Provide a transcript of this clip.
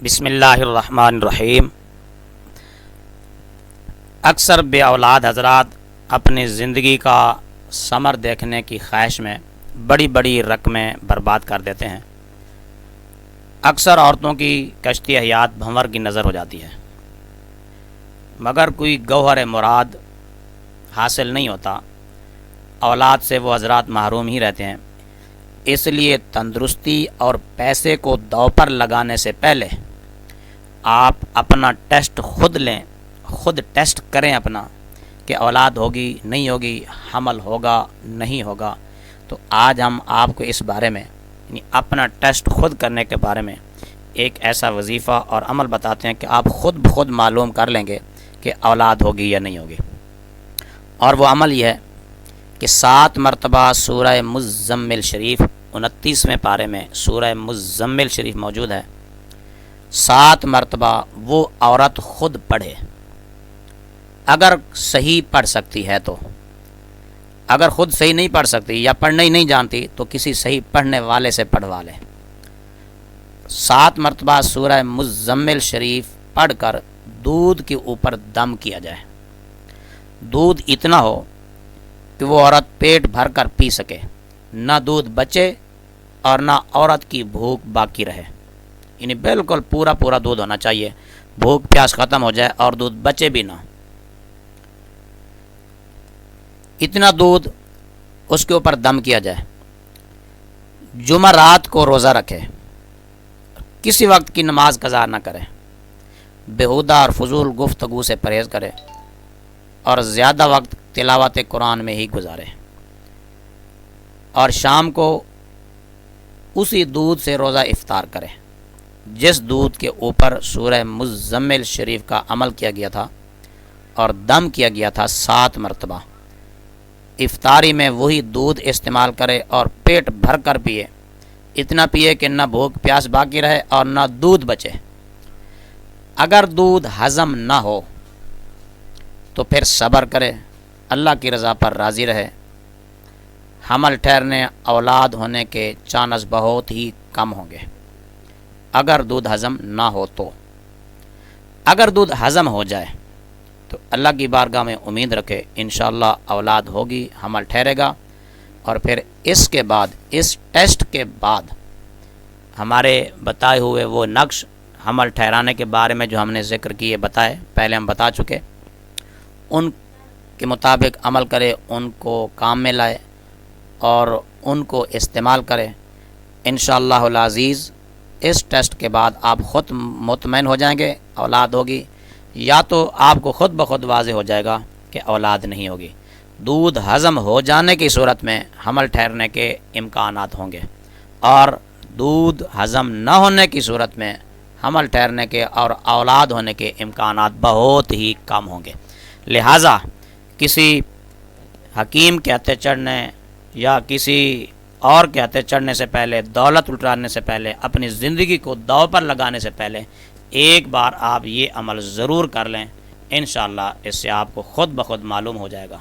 بسم اللہ الرحمن الرحیم۔ اکثر بے اولاد حضرات اپنی زندگی کا ثمر دیکھنے کی خواہش میں بڑی بڑی رقمیں برباد کر دیتے ہیں۔ اکثر عورتوں کی کشتی حیات بھنور کی نظر ہو جاتی ہے، مگر کوئی گوہر مراد حاصل نہیں ہوتا، اولاد سے وہ حضرات محروم ہی رہتے ہیں۔ اس لیے تندرستی اور پیسے کو داؤ پر لگانے سے پہلے آپ اپنا ٹیسٹ خود لیں، خود ٹیسٹ کریں اپنا کہ اولاد ہوگی نہیں ہوگی، حمل ہوگا نہیں ہوگا۔ تو آج ہم آپ کو اس بارے میں یعنی اپنا ٹیسٹ خود کرنے کے بارے میں ایک ایسا وظیفہ اور عمل بتاتے ہیں کہ آپ خود بخود معلوم کر لیں گے کہ اولاد ہوگی یا نہیں ہوگی۔ اور وہ عمل یہ ہے کہ 7 مرتبہ سورہ مزمل شریف 29ویں پارے میں سورہ مزمل شریف موجود ہے، 7 مرتبہ وہ عورت خود پڑھے، اگر صحیح پڑھ سکتی ہے تو۔ اگر خود صحیح نہیں پڑھ سکتی یا پڑھنا ہی نہیں جانتی تو کسی صحیح پڑھنے والے سے پڑھوا لے۔ 7 مرتبہ سورہ مزمل شریف پڑھ کر دودھ کے اوپر دم کیا جائے، دودھ اتنا ہو کہ وہ عورت پیٹ بھر کر پی سکے، نہ دودھ بچے اور نہ عورت کی بھوک باقی رہے، یعنی بالکل پورا دودھ ہونا چاہیے، بھوک پیاس ختم ہو جائے اور دودھ بچے بھی نہ۔ اتنا دودھ اس کے اوپر دم کیا جائے۔ جمعرات کو روزہ رکھے، کسی وقت کی نماز قضا نہ کرے، بیہودہ اور فضول گفتگو سے پرہیز کرے اور زیادہ وقت تلاوت قرآن میں ہی گزارے، اور شام کو اسی دودھ سے روزہ افطار کرے جس دودھ کے اوپر سورہ مزمل شریف کا عمل کیا گیا تھا اور دم کیا گیا تھا 7 مرتبہ۔ افطاری میں وہی دودھ استعمال کرے اور پیٹ بھر کر پیے، اتنا پیے کہ نہ بھوک پیاس باقی رہے اور نہ دودھ بچے۔ اگر دودھ ہضم نہ ہو تو پھر صبر کرے، اللہ کی رضا پر راضی رہے۔ حمل ٹھہرنے، اولاد ہونے کے چانس بہت ہی کم ہوں گے اگر دودھ ہضم نہ ہو تو۔ اگر دودھ ہضم ہو جائے تو اللہ کی بارگاہ میں امید رکھے، انشاءاللہ اولاد ہوگی، حمل ٹھہرے گا۔ اور پھر اس کے بعد، اس ٹیسٹ کے بعد ہمارے بتائے ہوئے وہ نقش حمل ٹھہرانے کے بارے میں جو ہم نے ذکر کیے بتائے، پہلے ہم بتا چکے، ان کے مطابق عمل کرے، ان کو کام میں لائے اور ان کو استعمال کرے۔ انشاءاللہ العزیز اس ٹیسٹ کے بعد آپ خود مطمئن ہو جائیں گے اولاد ہوگی، یا تو آپ کو خود بخود واضح ہو جائے گا کہ اولاد نہیں ہوگی۔ دودھ ہضم ہو جانے کی صورت میں حمل ٹھہرنے کے امکانات ہوں گے، اور دودھ ہضم نہ ہونے کی صورت میں حمل ٹھہرنے کے اور اولاد ہونے کے امکانات بہت ہی کم ہوں گے۔ لہٰذا کسی حکیم کے ہتھے چڑھنے یا کسی اور کے ہتھے چڑھنے سے پہلے، دولت لٹانے سے پہلے، اپنی زندگی کو داؤ پر لگانے سے پہلے ایک بار آپ یہ عمل ضرور کر لیں، انشاءاللہ اس سے آپ کو خود بخود معلوم ہو جائے گا۔